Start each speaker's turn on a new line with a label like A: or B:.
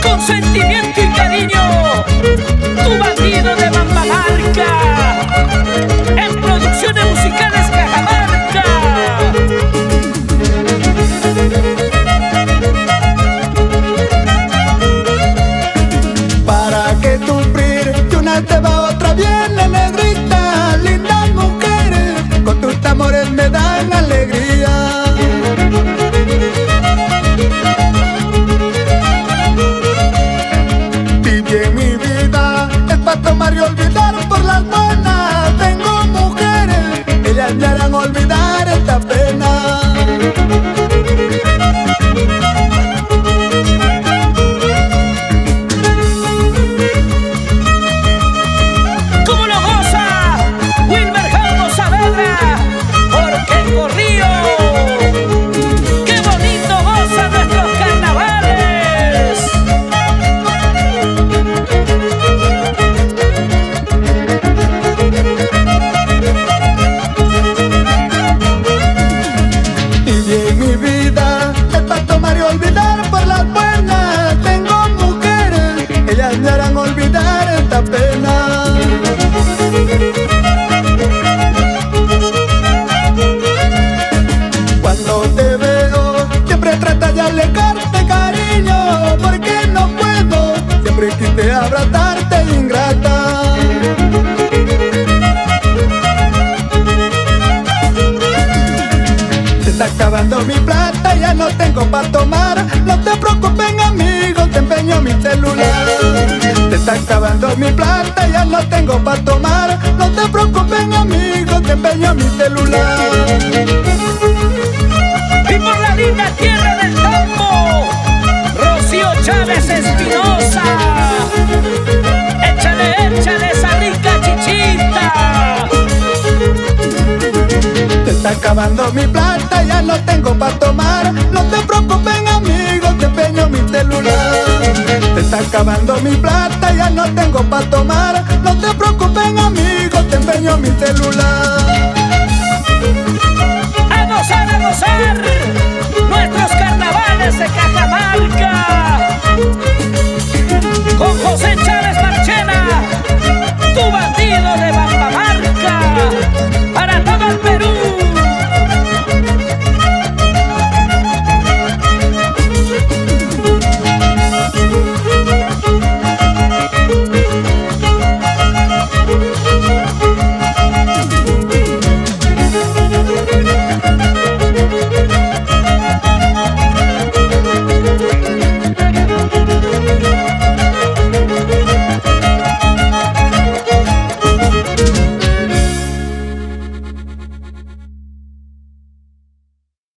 A: Con sentimiento y cariño, tu bandido de Bamba Marca, en producciones musicales Cajamarca.
B: ¿Para qué sufrir? De una te va otra viene, negrita. Lindas mujeres, con tus amores me dan alegría. Viví en mi vida, es para tomar y olvidar por las buenas. Tengo mujeres, ellas me harán olvidar esta pena. Me harán olvidar esta pena. Cuando te veo, siempre tratas de alejarte, cariño, porque no puedo, siempre quise abrazarte, ingrata. Se está acabando mi plata, ya no tengo para tomar. No te preocupes, amigo, te empeño mi celular. Se está acabando mi plata, ya no tengo para tomar. No te preocupes, amigo, te empeño mi celular.
A: Y por la linda tierra del Tambo, Rocío Chávez Espinosa, échale esa rica chichita.
B: Se está acabando mi plata, ya no tengo para tomar. No te preocupes, amigo, te empeño mi celular. Se está acabando mi plata, ya no tengo para tomar. No te preocupes, amigo, te empeño mi celular.
A: A gozar, nuestros carnavales de Cajamarca.